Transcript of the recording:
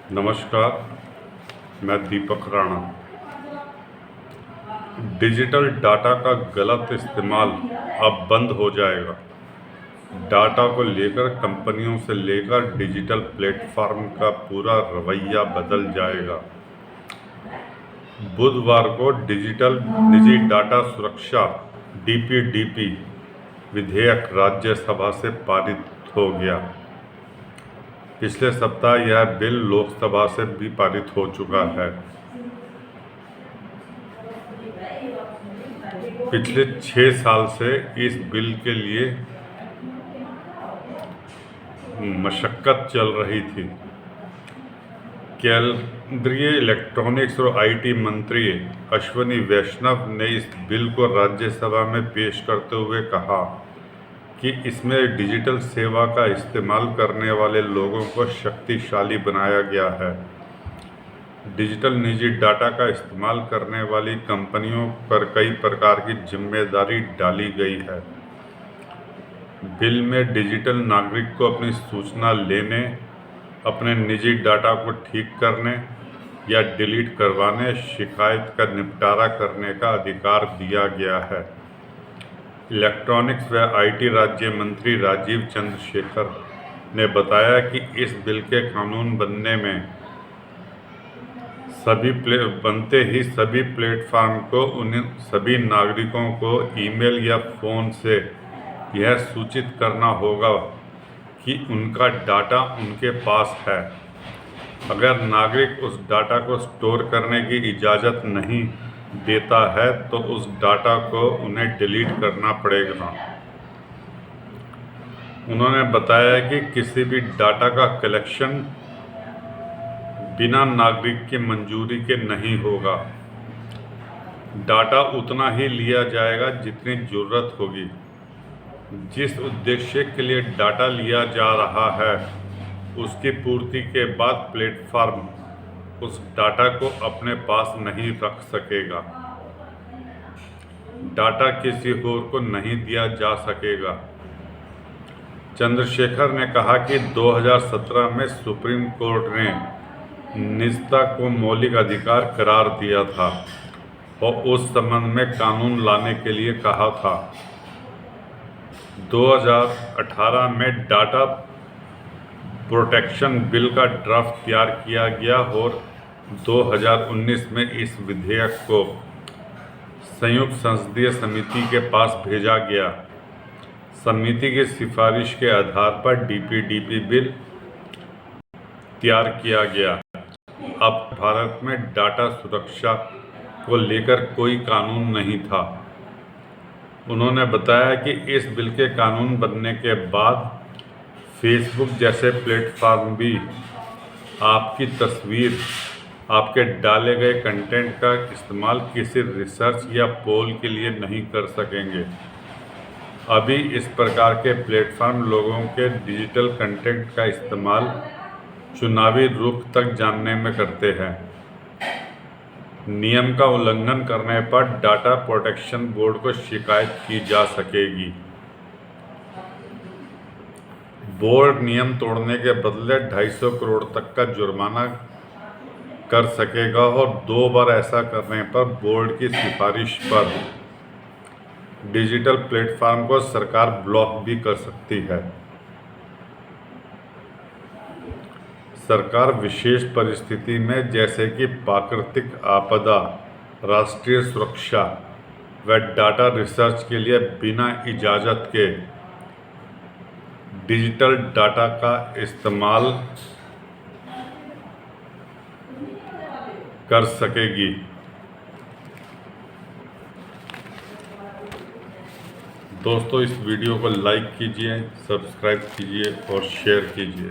नमस्कार, मैं दीपक Rana. Digital data का गलत इस्तेमाल अब बंद हो जाएगा। डाटा को लेकर कंपनियों से लेकर डिजिटल प्लेटफॉर्म का पूरा रवैया बदल जाएगा। बुधवार को डिजिटल निजी डाटा सुरक्षा (डीपीडीपी) विधेयक राज्यसभा से पारित हो गया। पिछले सप्ताह यह बिल लोकसभा से भी पारित हो चुका है। पिछले 6 साल से इस बिल के लिए मशक्कत चल रही थी। केंद्रीय इलेक्ट्रॉनिक्स और आईटी मंत्री अश्विनी वैष्णव ने इस बिल को राज्यसभा में पेश करते हुए कहा कि इसमें डिजिटल सेवा का इस्तेमाल करने वाले लोगों को शक्तिशाली बनाया गया है। डिजिटल निजी डाटा का इस्तेमाल करने वाली कंपनियों पर कई प्रकार की जिम्मेदारी डाली गई है। बिल में डिजिटल नागरिक को अपनी सूचना लेने, अपने निजी डाटा को ठीक करने या डिलीट करवाने, शिकायत का निपटारा करने का अधिकार दिया गया है। इलेक्ट्रॉनिक्स व आईटी राज्य मंत्री राजीव चंद्रशेखर ने बताया कि इस बिल के कानून बनते ही सभी प्लेटफॉर्म को उन सभी नागरिकों को ईमेल या फ़ोन से यह सूचित करना होगा कि उनका डाटा उनके पास है। अगर नागरिक उस डाटा को स्टोर करने की इजाज़त नहीं देता है तो उस डाटा को उन्हें डिलीट करना पड़ेगा। उन्होंने बताया कि किसी भी डाटा का कलेक्शन बिना नागरिक की मंजूरी के नहीं होगा। डाटा उतना ही लिया जाएगा जितनी ज़रूरत होगी। जिस उद्देश्य के लिए डाटा लिया जा रहा है उसकी पूर्ति के बाद प्लेटफॉर्म उस डाटा को अपने पास नहीं रख सकेगा। डाटा किसी और को नहीं दिया जा सकेगा। चंद्रशेखर ने कहा कि 2017 में सुप्रीम कोर्ट ने निजता को मौलिक अधिकार करार दिया था और उस संबंध में कानून लाने के लिए कहा था। 2018 में डाटा प्रोटेक्शन बिल का ड्राफ्ट तैयार किया गया और 2019 में इस विधेयक को संयुक्त संसदीय समिति के पास भेजा गया। समिति की सिफारिश के आधार पर डीपीडीपी बिल तैयार किया गया। अब भारत में डाटा सुरक्षा को लेकर कोई कानून नहीं था। उन्होंने बताया कि इस बिल के कानून बनने के बाद फेसबुक जैसे प्लेटफॉर्म भी आपकी तस्वीर, आपके डाले गए कंटेंट का इस्तेमाल किसी रिसर्च या पोल के लिए नहीं कर सकेंगे। अभी इस प्रकार के प्लेटफॉर्म लोगों के डिजिटल कंटेंट का इस्तेमाल चुनावी रुख तक जानने में करते हैं। नियम का उल्लंघन करने पर डाटा प्रोटेक्शन बोर्ड को शिकायत की जा सकेगी। बोर्ड नियम तोड़ने के बदले 250 करोड़ तक का जुर्माना कर सकेगा और 2 बार ऐसा करने पर बोर्ड की सिफारिश पर डिजिटल प्लेटफॉर्म को सरकार ब्लॉक भी कर सकती है। सरकार विशेष परिस्थिति में जैसे कि प्राकृतिक आपदा, राष्ट्रीय सुरक्षा व डाटा रिसर्च के लिए बिना इजाज़त के डिजिटल डाटा का इस्तेमाल कर सकेगी। दोस्तों, इस वीडियो को लाइक कीजिए, सब्सक्राइब कीजिए और शेयर कीजिए।